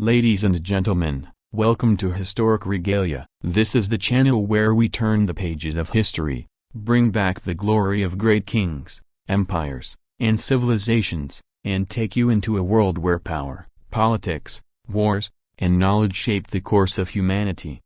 Ladies and gentlemen, welcome to Historic Regalia. This is the channel where we turn the pages of history, bring back the glory of great kings, empires, and civilizations, and take you into a world where power, politics, wars, and knowledge shape the course of humanity.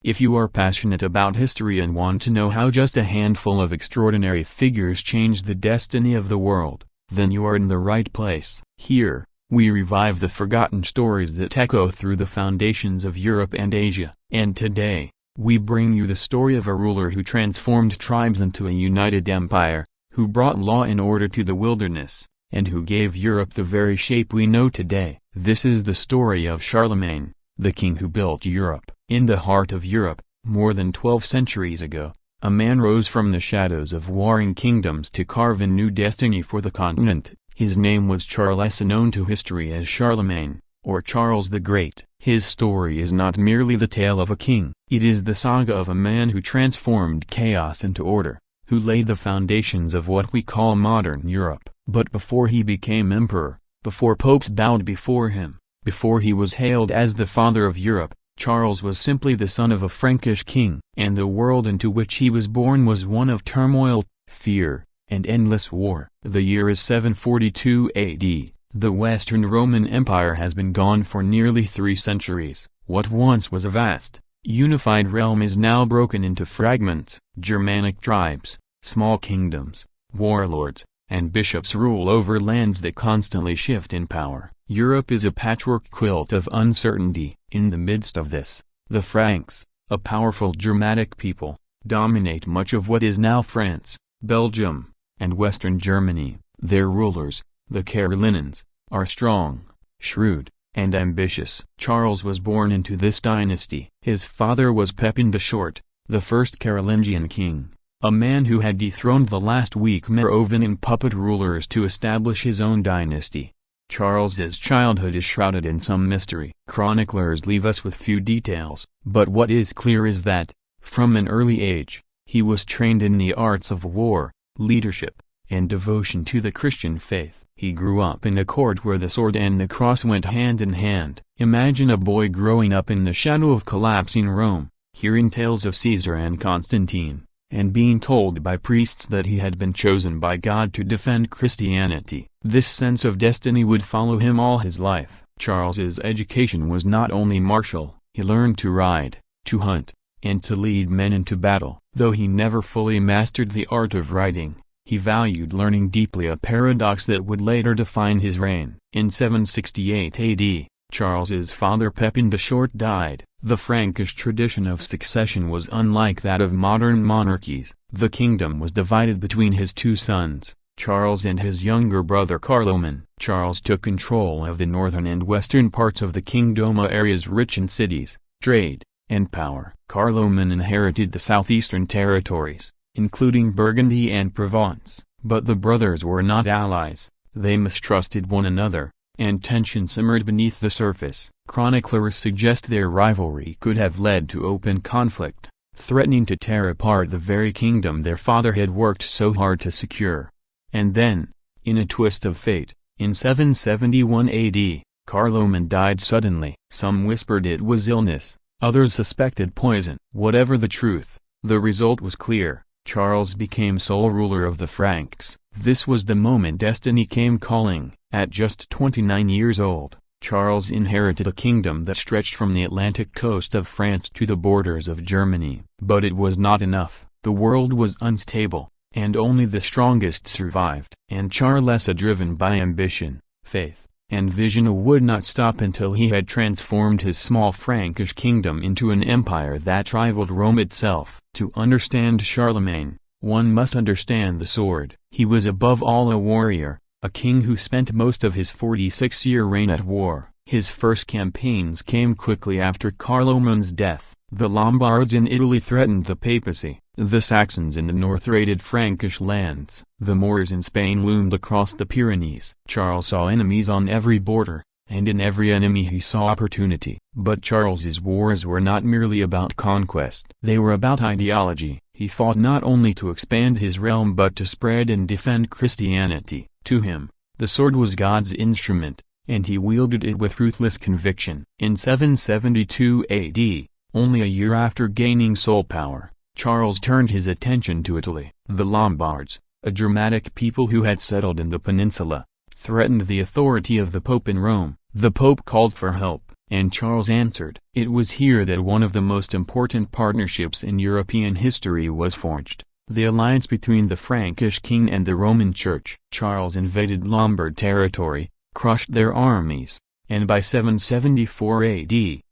If you are passionate about history and want to know how just a handful of extraordinary figures changed the destiny of the world, then you are in the right place. Here, we revive the forgotten stories that echo through the foundations of Europe and Asia. And today, we bring you the story of a ruler who transformed tribes into a united empire, who brought law and order to the wilderness, and who gave Europe the very shape we know today. This is the story of Charlemagne, the king who built Europe. In the heart of Europe, more than 12 centuries ago, a man rose from the shadows of warring kingdoms to carve a new destiny for the continent. His name was Charles, known to history as Charlemagne, or Charles the Great. His story is not merely the tale of a king. It is the saga of a man who transformed chaos into order, who laid the foundations of what we call modern Europe. But before he became emperor, before popes bowed before him, before he was hailed as the father of Europe, Charles was simply the son of a Frankish king. And the world into which he was born was one of turmoil, fear, and endless war. The year is 742 AD. The Western Roman Empire has been gone for nearly 3 centuries. What once was a vast, unified realm is now broken into fragments. Germanic tribes, small kingdoms, warlords, and bishops rule over lands that constantly shift in power. Europe is a patchwork quilt of uncertainty. In the midst of this, the Franks, a powerful Germanic people, dominate much of what is now France, Belgium, and Western Germany. Their rulers, the Carolinians, are strong, shrewd, and ambitious. Charles was born into this dynasty. His father was Pepin the Short, the first Carolingian king, a man who had dethroned the last weak Merovingian puppet rulers to establish his own dynasty. Charles's childhood is shrouded in some mystery. Chroniclers leave us with few details, but what is clear is that, from an early age, he was trained in the arts of war, leadership, and devotion to the Christian faith. He grew up in a court where the sword and the cross went hand in hand. Imagine a boy growing up in the shadow of collapsing Rome, hearing tales of Caesar and Constantine, and being told by priests that he had been chosen by God to defend Christianity. This sense of destiny would follow him all his life. Charles's education was not only martial. He learned to ride, to hunt, and to lead men into battle. Though he never fully mastered the art of riding, he valued learning deeply, a paradox that would later define his reign. In 768 AD, Charles's father Pepin the Short died. The Frankish tradition of succession was unlike that of modern monarchies. The kingdom was divided between his 2 sons, Charles and his younger brother Charlemagne. Charles took control of the northern and western parts of the kingdom, areas rich in cities, trade, and power. Charlemagne inherited the southeastern territories, including Burgundy and Provence. But the brothers were not allies. They mistrusted one another, and tension simmered beneath the surface. Chroniclers suggest their rivalry could have led to open conflict, threatening to tear apart the very kingdom their father had worked so hard to secure. And then, in a twist of fate, in 771 AD, Charlemagne died suddenly. Some whispered it was illness, others suspected poison. Whatever the truth, the result was clear. Charles became sole ruler of the Franks. This was the moment destiny came calling. At just 29 years old, Charles inherited a kingdom that stretched from the Atlantic coast of France to the borders of Germany. But it was not enough. The world was unstable, and only the strongest survived. And Charles, driven by ambition, faith, and vision, would not stop until he had transformed his small Frankish kingdom into an empire that rivaled Rome itself. To understand Charlemagne, one must understand the sword. He was above all a warrior, a king who spent most of his 46-year reign at war. His first campaigns came quickly after Carloman's death. The Lombards in Italy threatened the papacy. The Saxons in the north raided Frankish lands. The Moors in Spain loomed across the Pyrenees. Charles saw enemies on every border, and in every enemy he saw opportunity. But Charles's wars were not merely about conquest. They were about ideology. He fought not only to expand his realm but to spread and defend Christianity. To him, the sword was God's instrument, and he wielded it with ruthless conviction. In 772 AD, only a year after gaining sole power, Charles turned his attention to Italy. The Lombards, a Germanic people who had settled in the peninsula, threatened the authority of the Pope in Rome. The Pope called for help, and Charles answered. It was here that one of the most important partnerships in European history was forged, the alliance between the Frankish king and the Roman Church. Charles invaded Lombard territory, crushed their armies, and by 774 AD, he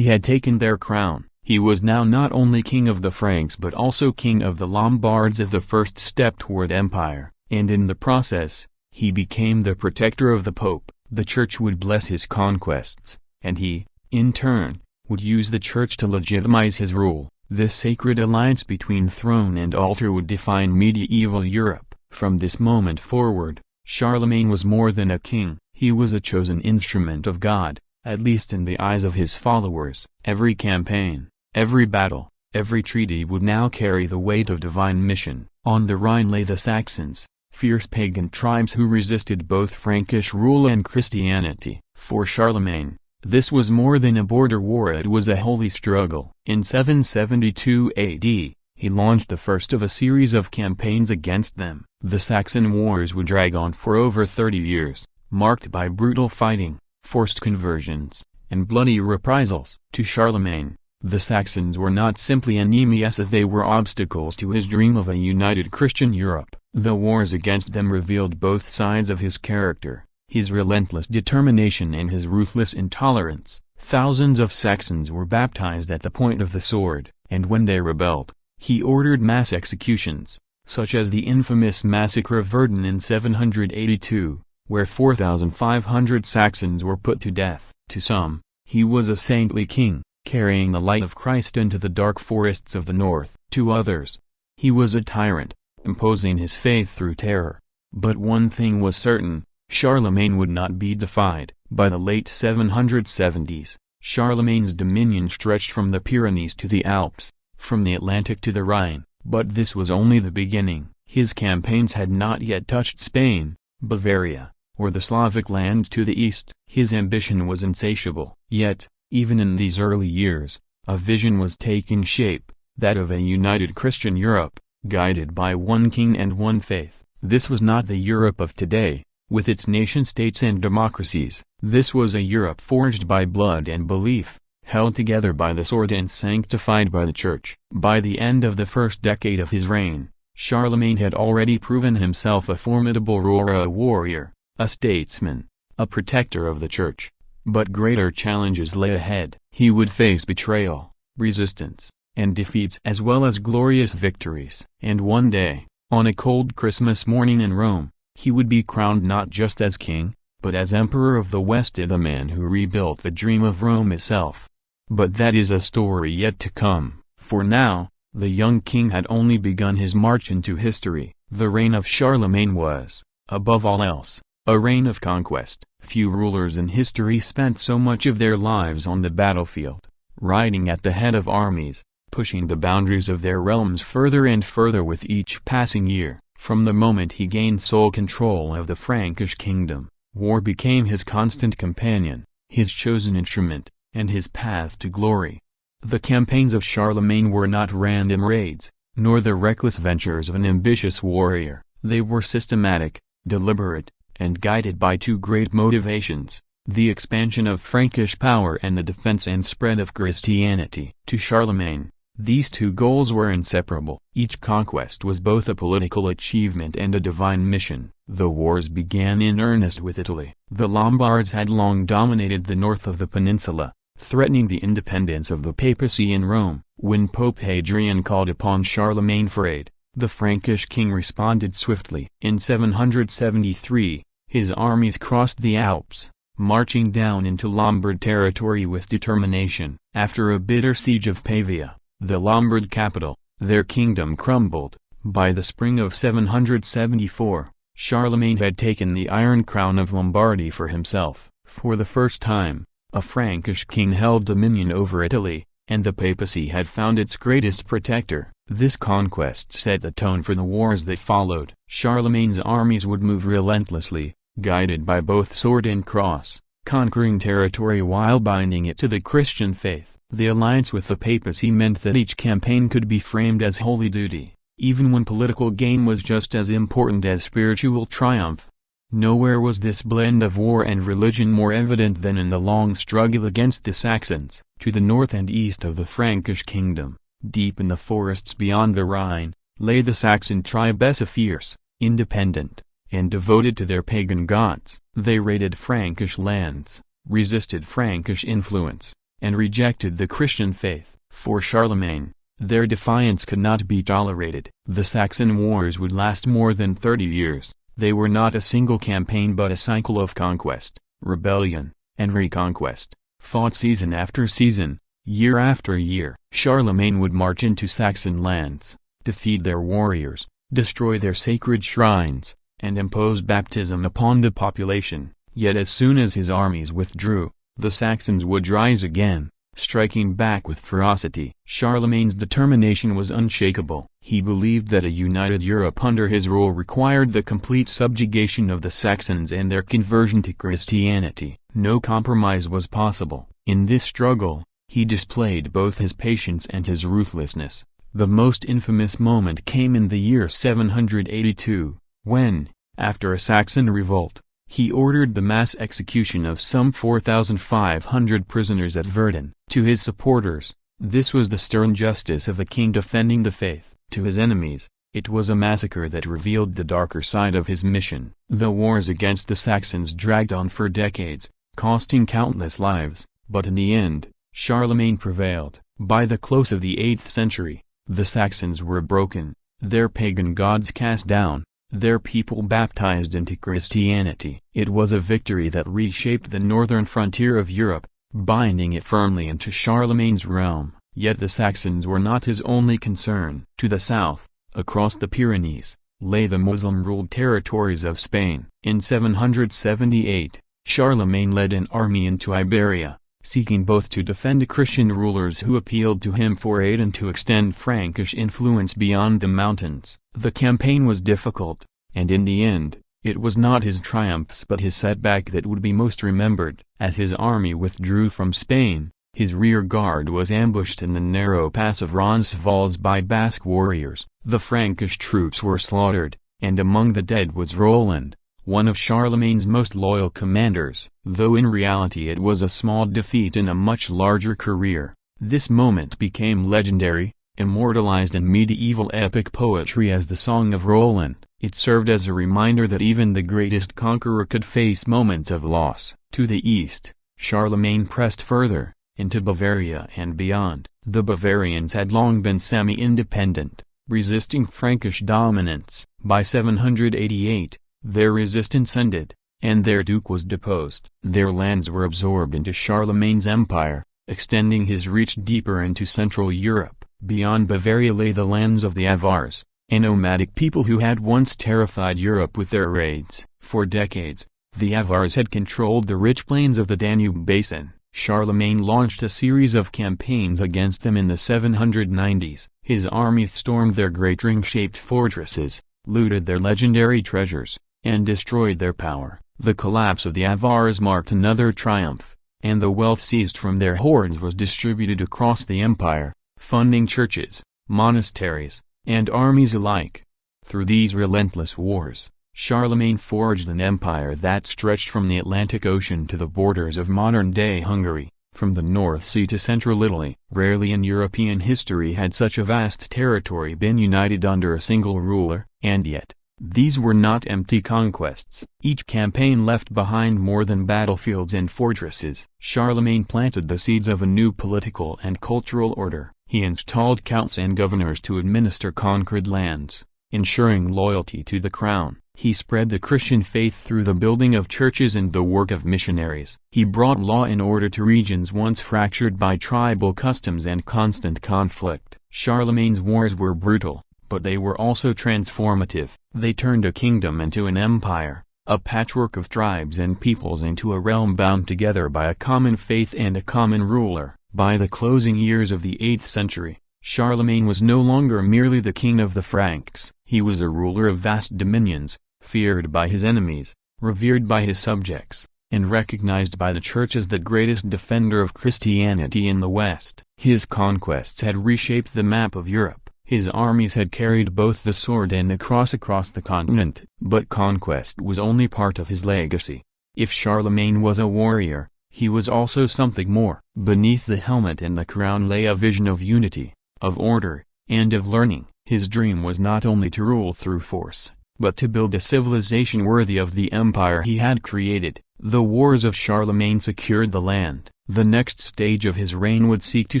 had taken their crown. He was now not only king of the Franks but also king of the Lombards as the first step toward empire, and in the process, he became the protector of the Pope. The Church would bless his conquests, and he, in turn, would use the Church to legitimize his rule. This sacred alliance between throne and altar would define medieval Europe. From this moment forward, Charlemagne was more than a king. He was a chosen instrument of God, at least in the eyes of his followers. Every campaign, every battle, every treaty would now carry the weight of divine mission. On the Rhine lay the Saxons, fierce pagan tribes who resisted both Frankish rule and Christianity. For Charlemagne, this was more than a border war, it was a holy struggle. In 772 AD, he launched the first of a series of campaigns against them. The Saxon wars would drag on for over 30 years, marked by brutal fighting, forced conversions, and bloody reprisals. To Charlemagne, the Saxons were not simply enemies, they were obstacles to his dream of a united Christian Europe. The wars against them revealed both sides of his character, his relentless determination and his ruthless intolerance. Thousands of Saxons were baptized at the point of the sword, and when they rebelled, he ordered mass executions, such as the infamous massacre of Verdun in 782, where 4,500 Saxons were put to death. To some, he was a saintly king, carrying the light of Christ into the dark forests of the north. To others, he was a tyrant, imposing his faith through terror. But one thing was certain, Charlemagne would not be defied. By the late 770s, Charlemagne's dominion stretched from the Pyrenees to the Alps, from the Atlantic to the Rhine. But this was only the beginning. His campaigns had not yet touched Spain, Bavaria, or the Slavic lands to the east. His ambition was insatiable. Yet, even in these early years, a vision was taking shape, that of a united Christian Europe, guided by one king and one faith. This was not the Europe of today, with its nation-states and democracies. This was a Europe forged by blood and belief, held together by the sword and sanctified by the Church. By the end of the first decade of his reign, Charlemagne had already proven himself a formidable ruler, a warrior, a statesman, a protector of the Church. But greater challenges lay ahead. He would face betrayal, resistance, and defeats as well as glorious victories. And one day, on a cold Christmas morning in Rome, he would be crowned not just as king, but as Emperor of the West, the man who rebuilt the dream of Rome itself. But that is a story yet to come. For now, the young king had only begun his march into history. The reign of Charlemagne was, above all else, a reign of conquest. Few rulers in history spent so much of their lives on the battlefield, riding at the head of armies, pushing the boundaries of their realms further and further with each passing year. From the moment he gained sole control of the Frankish kingdom, war became his constant companion, his chosen instrument, and his path to glory. The campaigns of Charlemagne were not random raids, nor the reckless ventures of an ambitious warrior. They were systematic, deliberate, and guided by two great motivations: the expansion of Frankish power and the defense and spread of Christianity. To Charlemagne, these two goals were inseparable. Each conquest was both a political achievement and a divine mission. The wars began in earnest with Italy. The Lombards had long dominated the north of the peninsula, threatening the independence of the papacy in Rome. When Pope Hadrian called upon Charlemagne for aid, the Frankish king responded swiftly. In 773, his armies crossed the Alps, marching down into Lombard territory with determination. After a bitter siege of Pavia, the Lombard capital, their kingdom crumbled. By the spring of 774, Charlemagne had taken the Iron Crown of Lombardy for himself. For the first time, a Frankish king held dominion over Italy, and the papacy had found its greatest protector. This conquest set the tone for the wars that followed. Charlemagne's armies would move relentlessly, guided by both sword and cross, conquering territory while binding it to the Christian faith. The alliance with the papacy meant that each campaign could be framed as holy duty, even when political gain was just as important as spiritual triumph. Nowhere was this blend of war and religion more evident than in the long struggle against the Saxons. To the north and east of the Frankish kingdom, deep in the forests beyond the Rhine, lay the Saxon tribe fierce, independent, and devoted to their pagan gods. They raided Frankish lands, resisted Frankish influence, and rejected the Christian faith. For Charlemagne, their defiance could not be tolerated. The Saxon wars would last more than 30 years. They were not a single campaign but a cycle of conquest, rebellion, and reconquest, fought season after season, year after year. Charlemagne would march into Saxon lands, defeat their warriors, destroy their sacred shrines, and impose baptism upon the population. Yet as soon as his armies withdrew, the Saxons would rise again, striking back with ferocity. Charlemagne's determination was unshakable. He believed that a united Europe under his rule required the complete subjugation of the Saxons and their conversion to Christianity. No compromise was possible. In this struggle, he displayed both his patience and his ruthlessness. The most infamous moment came in the year 782, when, after a Saxon revolt, he ordered the mass execution of some 4,500 prisoners at Verdun. To his supporters, this was the stern justice of a king defending the faith. To his enemies, it was a massacre that revealed the darker side of his mission. The wars against the Saxons dragged on for decades, costing countless lives, but in the end, Charlemagne prevailed. By the close of the 8th century, the Saxons were broken, their pagan gods cast down, their people baptized into Christianity. It was a victory that reshaped the northern frontier of Europe, binding it firmly into Charlemagne's realm. Yet the Saxons were not his only concern. To the south, across the Pyrenees, lay the Muslim-ruled territories of Spain. In 778, Charlemagne led an army into Iberia, seeking both to defend Christian rulers who appealed to him for aid and to extend Frankish influence beyond the mountains. The campaign was difficult, and in the end, it was not his triumphs but his setback that would be most remembered. As his army withdrew from Spain, his rear guard was ambushed in the narrow pass of Roncesvalles by Basque warriors. The Frankish troops were slaughtered, and among the dead was Roland, one of Charlemagne's most loyal commanders. Though in reality it was a small defeat in a much larger career, this moment became legendary, immortalized in medieval epic poetry as the Song of Roland. It served as a reminder that even the greatest conqueror could face moments of loss. To the east, Charlemagne pressed further, into Bavaria and beyond. The Bavarians had long been semi-independent, resisting Frankish dominance. By 788, their resistance ended, and their duke was deposed. Their lands were absorbed into Charlemagne's empire, extending his reach deeper into Central Europe. Beyond Bavaria lay the lands of the Avars, a nomadic people who had once terrified Europe with their raids. For decades, the Avars had controlled the rich plains of the Danube basin. Charlemagne launched a series of campaigns against them in the 790s. His armies stormed their great ring-shaped fortresses, looted their legendary treasures, and destroyed their power. The collapse of the Avars marked another triumph, and the wealth seized from their hordes was distributed across the empire, funding churches, monasteries, and armies alike. Through these relentless wars, Charlemagne forged an empire that stretched from the Atlantic Ocean to the borders of modern-day Hungary, from the North Sea to central Italy. Rarely in European history had such a vast territory been united under a single ruler, and yet, these were not empty conquests. Each campaign left behind more than battlefields and fortresses. Charlemagne planted the seeds of a new political and cultural order. He installed counts and governors to administer conquered lands, ensuring loyalty to the crown. He spread the Christian faith through the building of churches and the work of missionaries. He brought law and order to regions once fractured by tribal customs and constant conflict. Charlemagne's wars were brutal, but they were also transformative. They turned a kingdom into an empire, a patchwork of tribes and peoples into a realm bound together by a common faith and a common ruler. By the closing years of the 8th century, Charlemagne was no longer merely the king of the Franks. He was a ruler of vast dominions, feared by his enemies, revered by his subjects, and recognized by the Church as the greatest defender of Christianity in the West. His conquests had reshaped the map of Europe. His armies had carried both the sword and the cross across the continent. But conquest was only part of his legacy. If Charlemagne was a warrior, he was also something more. Beneath the helmet and the crown lay a vision of unity, of order, and of learning. His dream was not only to rule through force, but to build a civilization worthy of the empire he had created. The wars of Charlemagne secured the land. The next stage of his reign would seek to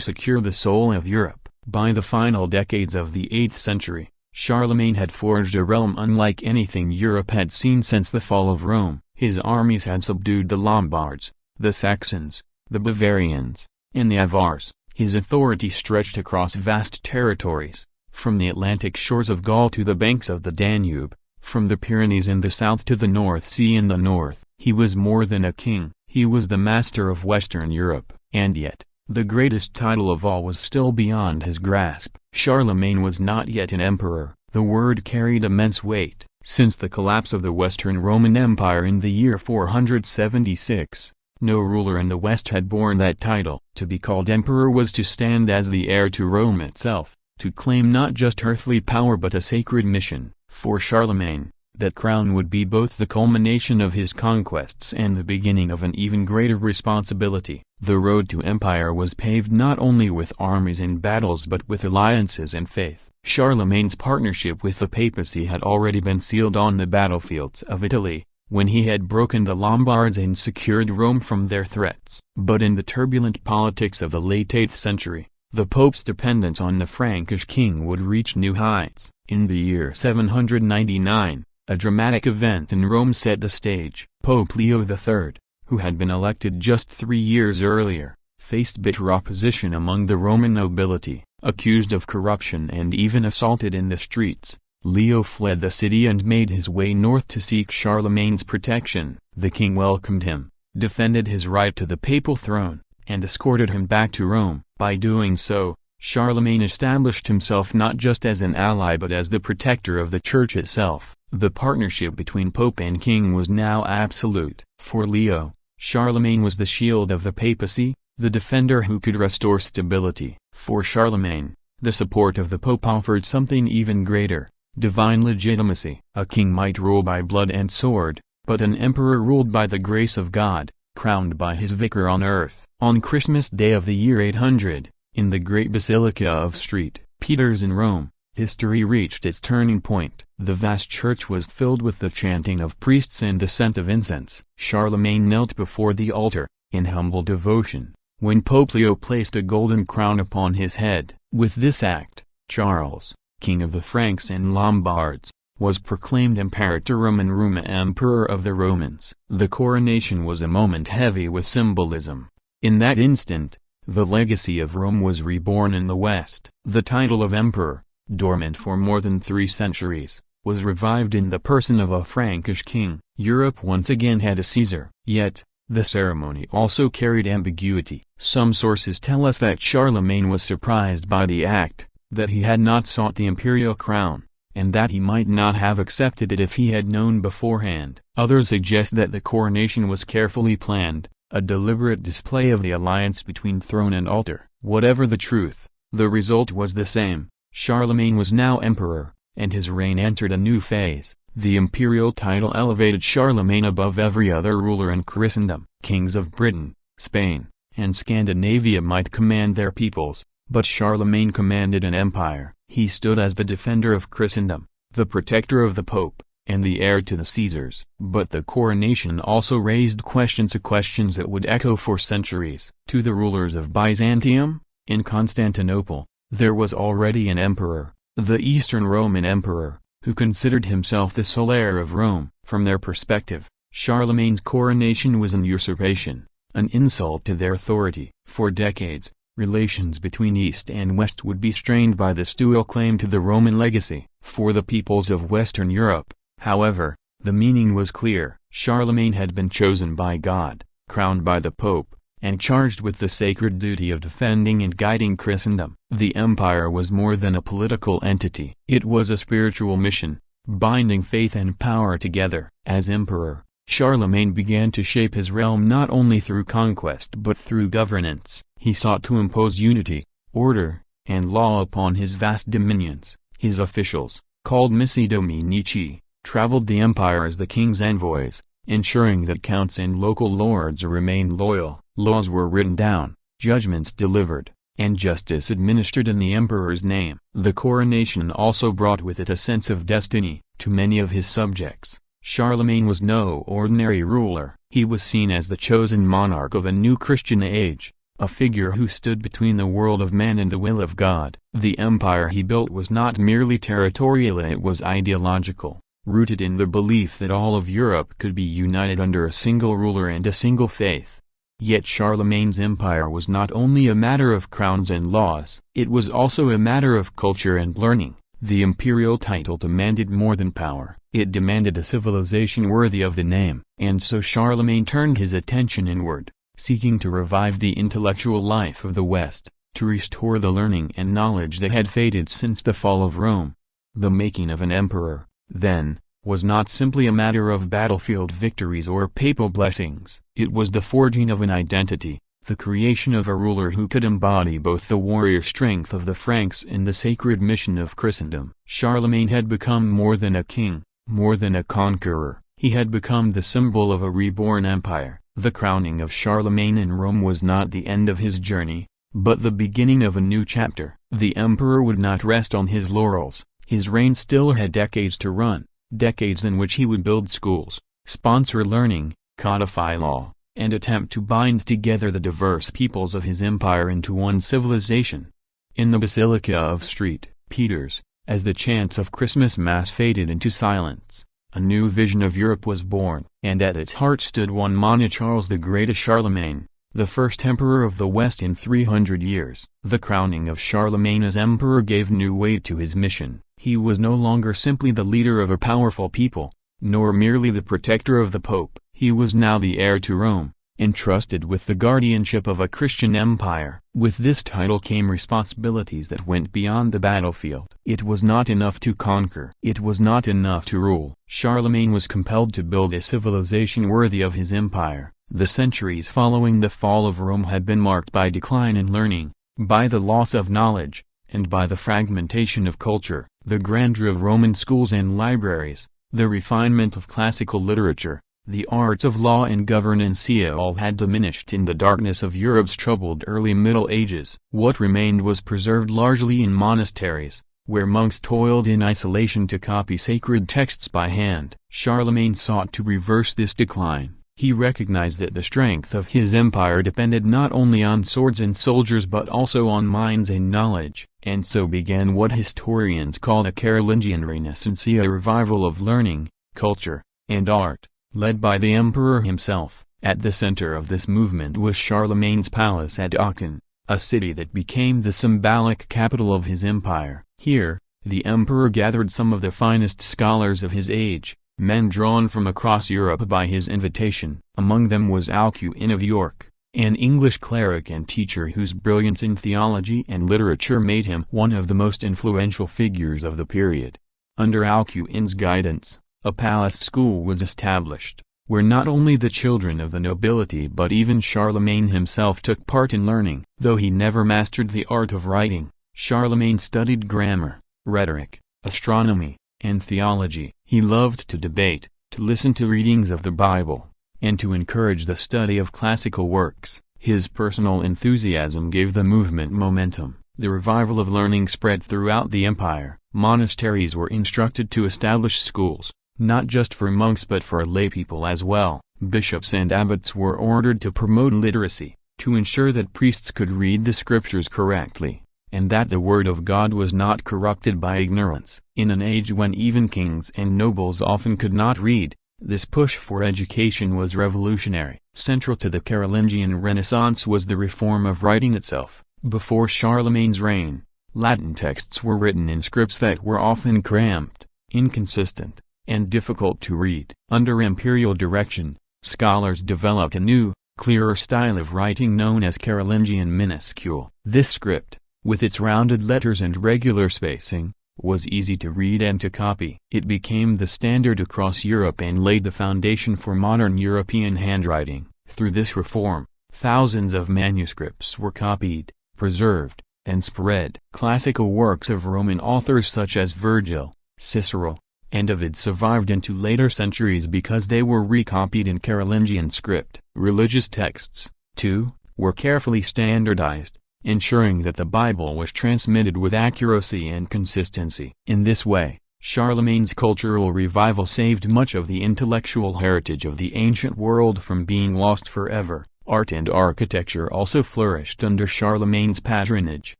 secure the soul of Europe. By the final decades of the 8th century, Charlemagne had forged a realm unlike anything Europe had seen since the fall of Rome. His armies had subdued the Lombards, the Saxons, the Bavarians, and the Avars. His authority stretched across vast territories, from the Atlantic shores of Gaul to the banks of the Danube, from the Pyrenees in the south to the North Sea in the north. He was more than a king, he was the master of Western Europe. And yet, the greatest title of all was still beyond his grasp. Charlemagne was not yet an emperor. The word carried immense weight. Since the collapse of the Western Roman Empire in the year 476, no ruler in the West had borne that title. To be called emperor was to stand as the heir to Rome itself, to claim not just earthly power but a sacred mission. For Charlemagne, that crown would be both the culmination of his conquests and the beginning of an even greater responsibility. The road to empire was paved not only with armies and battles but with alliances and faith. Charlemagne's partnership with the papacy had already been sealed on the battlefields of Italy, when he had broken the Lombards and secured Rome from their threats. But in the turbulent politics of the late 8th century, the Pope's dependence on the Frankish king would reach new heights. In the year 799, a dramatic event in Rome set the stage. Pope Leo III, who had been elected just 3 years earlier, faced bitter opposition among the Roman nobility. Accused of corruption and even assaulted in the streets, Leo fled the city and made his way north to seek Charlemagne's protection. The king welcomed him, defended his right to the papal throne, and escorted him back to Rome. By doing so, Charlemagne established himself not just as an ally but as the protector of the church itself. The partnership between pope and king was now absolute. For Leo, Charlemagne was the shield of the papacy, the defender who could restore stability. For Charlemagne, the support of the pope offered something even greater: divine legitimacy. A king might rule by blood and sword, but an emperor ruled by the grace of God, crowned by his vicar on earth. On Christmas Day of the year 800, in the great Basilica of St. Peter's in Rome, history reached its turning point. The vast church was filled with the chanting of priests and the scent of incense. Charlemagne knelt before the altar, in humble devotion, when Pope Leo placed a golden crown upon his head. With this act, Charles, king of the Franks and Lombards, was proclaimed Imperator and Roma, Emperor of the Romans. The coronation was a moment heavy with symbolism. In that instant, the legacy of Rome was reborn in the West. The title of emperor, dormant for more than 3 centuries, was revived in the person of a Frankish king. Europe once again had a Caesar. Yet, the ceremony also carried ambiguity. Some sources tell us that Charlemagne was surprised by the act, that he had not sought the imperial crown, and that he might not have accepted it if he had known beforehand. Others suggest that the coronation was carefully planned, a deliberate display of the alliance between throne and altar. Whatever the truth, the result was the same. Charlemagne was now emperor, and his reign entered a new phase. The imperial title elevated Charlemagne above every other ruler in Christendom. Kings of Britain, Spain, and Scandinavia might command their peoples, but Charlemagne commanded an empire. He stood as the defender of Christendom, the protector of the Pope, and the heir to the Caesars. But the coronation also raised questions that would echo for centuries. To the rulers of Byzantium, in Constantinople, there was already an emperor, the Eastern Roman Emperor, who considered himself the sole heir of Rome. From their perspective, Charlemagne's coronation was an usurpation, an insult to their authority. For decades, relations between East and West would be strained by this dual claim to the Roman legacy. For the peoples of Western Europe, however, the meaning was clear. Charlemagne had been chosen by God, crowned by the Pope, and charged with the sacred duty of defending and guiding Christendom. The empire was more than a political entity. It was a spiritual mission, binding faith and power together. As emperor, Charlemagne began to shape his realm not only through conquest but through governance. He sought to impose unity, order, and law upon his vast dominions. His officials, called missi dominici, traveled the empire as the king's envoys, ensuring that counts and local lords remained loyal. Laws were written down, judgments delivered, and justice administered in the emperor's name. The coronation also brought with it a sense of destiny. To many of his subjects, Charlemagne was no ordinary ruler. He was seen as the chosen monarch of a new Christian age, a figure who stood between the world of man and the will of God. The empire he built was not merely territorial, it was ideological, rooted in the belief that all of Europe could be united under a single ruler and a single faith. Yet Charlemagne's empire was not only a matter of crowns and laws, it was also a matter of culture and learning. The imperial title demanded more than power, it demanded a civilization worthy of the name. And so Charlemagne turned his attention inward, seeking to revive the intellectual life of the West, to restore the learning and knowledge that had faded since the fall of Rome. The making of an emperor, then, was not simply a matter of battlefield victories or papal blessings. It was the forging of an identity, the creation of a ruler who could embody both the warrior strength of the Franks and the sacred mission of Christendom. Charlemagne had become more than a king, more than a conqueror. He had become the symbol of a reborn empire. The crowning of Charlemagne in Rome was not the end of his journey, but the beginning of a new chapter. The emperor would not rest on his laurels. His reign still had decades to run. Decades in which he would build schools, sponsor learning, codify law, and attempt to bind together the diverse peoples of his empire into one civilization. In the Basilica of St. Peter's, as the chants of Christmas Mass faded into silence, a new vision of Europe was born, and at its heart stood one man, Charles the Great, Charlemagne, the first emperor of the West in 300 years. The crowning of Charlemagne as emperor gave new weight to his mission. He was no longer simply the leader of a powerful people, nor merely the protector of the Pope. He was now the heir to Rome, entrusted with the guardianship of a Christian empire. With this title came responsibilities that went beyond the battlefield. It was not enough to conquer. It was not enough to rule. Charlemagne was compelled to build a civilization worthy of his empire. The centuries following the fall of Rome had been marked by decline in learning, by the loss of knowledge, and by the fragmentation of culture. The grandeur of Roman schools and libraries, the refinement of classical literature, the arts of law and governance all had diminished in the darkness of Europe's troubled early Middle Ages. What remained was preserved largely in monasteries, where monks toiled in isolation to copy sacred texts by hand. Charlemagne sought to reverse this decline. He recognized that the strength of his empire depended not only on swords and soldiers but also on minds and knowledge, and so began what historians call a Carolingian Renaissance, a revival of learning, culture, and art, led by the emperor himself. At the center of this movement was Charlemagne's palace at Aachen, a city that became the symbolic capital of his empire. Here, the emperor gathered some of the finest scholars of his age, men drawn from across Europe by his invitation. Among them was Alcuin of York, an English cleric and teacher whose brilliance in theology and literature made him one of the most influential figures of the period. Under Alcuin's guidance, a palace school was established, where not only the children of the nobility but even Charlemagne himself took part in learning. Though he never mastered the art of writing, Charlemagne studied grammar, rhetoric, astronomy, and theology. He loved to debate, to listen to readings of the Bible, and to encourage the study of classical works. His personal enthusiasm gave the movement momentum. The revival of learning spread throughout the empire. Monasteries were instructed to establish schools, not just for monks but for laypeople as well. Bishops and abbots were ordered to promote literacy, to ensure that priests could read the scriptures correctly, and that the word of God was not corrupted by ignorance. In an age when even kings and nobles often could not read, this push for education was revolutionary. Central to the Carolingian Renaissance was the reform of writing itself. Before Charlemagne's reign, Latin texts were written in scripts that were often cramped, inconsistent, and difficult to read. Under imperial direction, scholars developed a new, clearer style of writing known as Carolingian minuscule. This script, with its rounded letters and regular spacing, was easy to read and to copy. It became the standard across Europe and laid the foundation for modern European handwriting. Through this reform, thousands of manuscripts were copied, preserved, and spread. Classical works of Roman authors such as Virgil, Cicero, and Ovid survived into later centuries because they were recopied in Carolingian script. Religious texts, too, were carefully standardized, ensuring that the Bible was transmitted with accuracy and consistency. In this way, Charlemagne's cultural revival saved much of the intellectual heritage of the ancient world from being lost forever. Art and architecture also flourished under Charlemagne's patronage.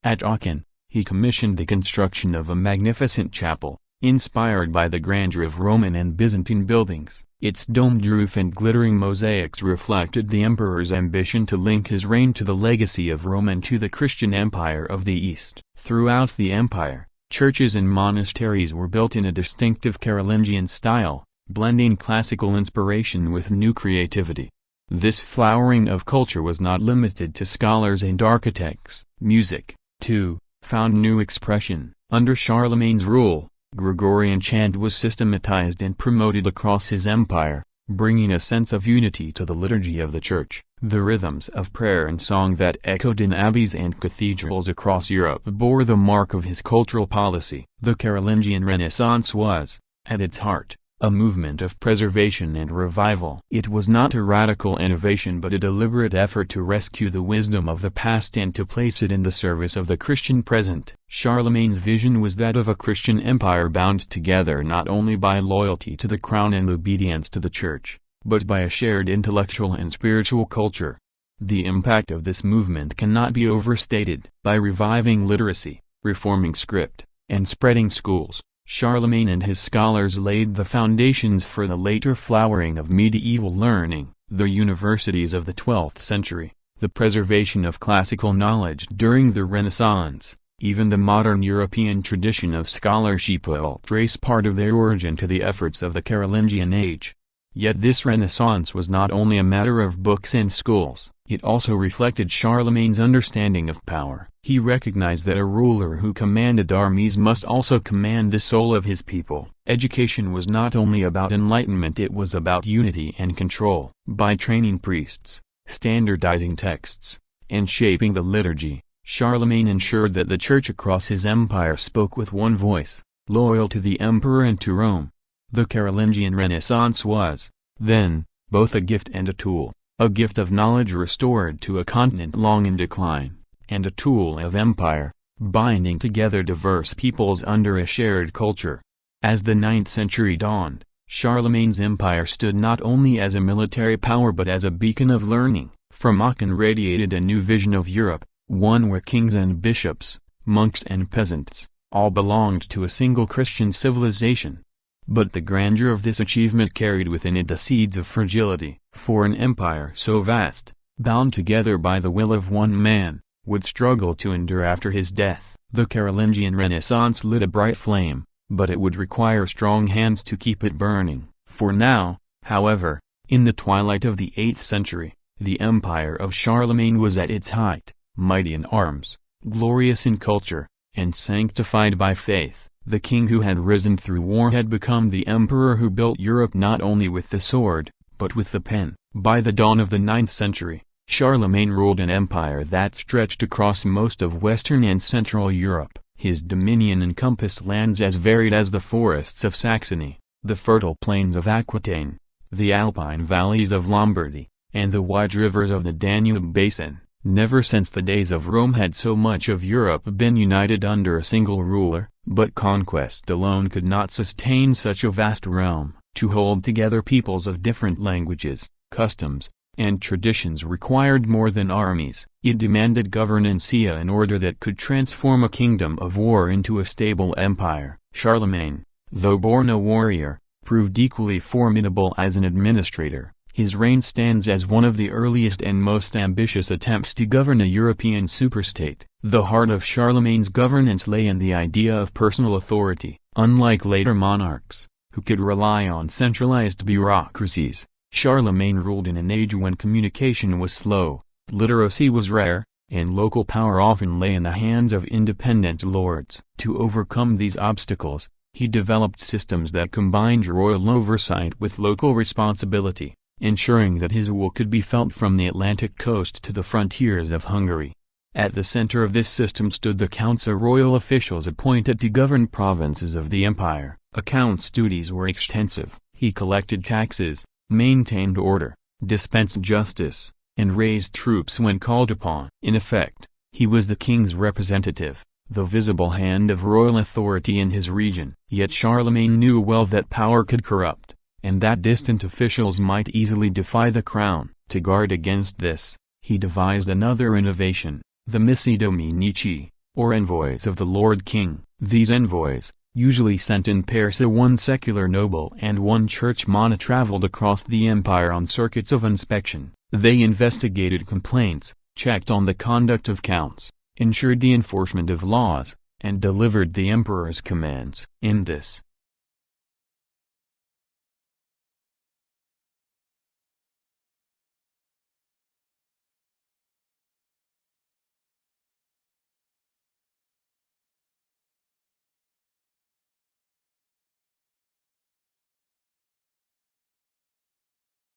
At Aachen, he commissioned the construction of a magnificent chapel, inspired by the grandeur of Roman and Byzantine buildings. Its domed roof and glittering mosaics reflected the emperor's ambition to link his reign to the legacy of Rome and to the Christian Empire of the East. Throughout the empire, churches and monasteries were built in a distinctive Carolingian style, blending classical inspiration with new creativity. This flowering of culture was not limited to scholars and architects. Music, too, found new expression. Under Charlemagne's rule, Gregorian chant was systematized and promoted across his empire, bringing a sense of unity to the liturgy of the church. The rhythms of prayer and song that echoed in abbeys and cathedrals across Europe bore the mark of his cultural policy. The Carolingian Renaissance was, at its heart, a movement of preservation and revival. It was not a radical innovation but a deliberate effort to rescue the wisdom of the past and to place it in the service of the Christian present. Charlemagne's vision was that of a Christian empire bound together not only by loyalty to the crown and obedience to the church, but by a shared intellectual and spiritual culture. The impact of this movement cannot be overstated. By reviving literacy, reforming script, and spreading schools, Charlemagne and his scholars laid the foundations for the later flowering of medieval learning. The universities of the 12th century, the preservation of classical knowledge during the Renaissance, even the modern European tradition of scholarship all trace part of their origin to the efforts of the Carolingian age. Yet this Renaissance was not only a matter of books and schools, it also reflected Charlemagne's understanding of power. He recognized that a ruler who commanded armies must also command the soul of his people. Education was not only about enlightenment, it was about unity and control. By training priests, standardizing texts, and shaping the liturgy, Charlemagne ensured that the church across his empire spoke with one voice, loyal to the emperor and to Rome. The Carolingian Renaissance was, then, both a gift and a tool, a gift of knowledge restored to a continent long in decline, and a tool of empire, binding together diverse peoples under a shared culture. As the 9th century dawned, Charlemagne's empire stood not only as a military power but as a beacon of learning. From Aachen radiated a new vision of Europe, one where kings and bishops, monks and peasants, all belonged to a single Christian civilization. But the grandeur of this achievement carried within it the seeds of fragility, for an empire so vast, bound together by the will of one man, would struggle to endure after his death. The Carolingian Renaissance lit a bright flame, but it would require strong hands to keep it burning. For now, however, in the twilight of the 8th century, the empire of Charlemagne was at its height, mighty in arms, glorious in culture, and sanctified by faith. The king who had risen through war had become the emperor who built Europe not only with the sword, but with the pen. By the dawn of the 9th century, Charlemagne ruled an empire that stretched across most of Western and Central Europe. His dominion encompassed lands as varied as the forests of Saxony, the fertile plains of Aquitaine, the alpine valleys of Lombardy, and the wide rivers of the Danube basin. Never since the days of Rome had so much of Europe been united under a single ruler, but conquest alone could not sustain such a vast realm. To hold together peoples of different languages, customs, and traditions required more than armies. It demanded governantia in order that could transform a kingdom of war into a stable empire. Charlemagne, though born a warrior, proved equally formidable as an administrator. His reign stands as one of the earliest and most ambitious attempts to govern a European superstate. The heart of Charlemagne's governance lay in the idea of personal authority. Unlike later monarchs, who could rely on centralized bureaucracies, Charlemagne ruled in an age when communication was slow, literacy was rare, and local power often lay in the hands of independent lords. To overcome these obstacles, he developed systems that combined royal oversight with local responsibility, ensuring that his will could be felt from the Atlantic coast to the frontiers of Hungary. At the center of this system stood the counts, royal officials appointed to govern provinces of the empire. A count's duties were extensive. He collected taxes, maintained order, dispensed justice, and raised troops when called upon. In effect, he was the king's representative, the visible hand of royal authority in his region. Yet Charlemagne knew well that power could corrupt, and that distant officials might easily defy the crown. To guard against this, he devised another innovation, the missi dominici, or envoys of the Lord King. These envoys, usually sent in pairs, one secular noble and one churchman, traveled across the empire on circuits of inspection. They investigated complaints, checked on the conduct of counts, ensured the enforcement of laws, and delivered the emperor's commands. In this,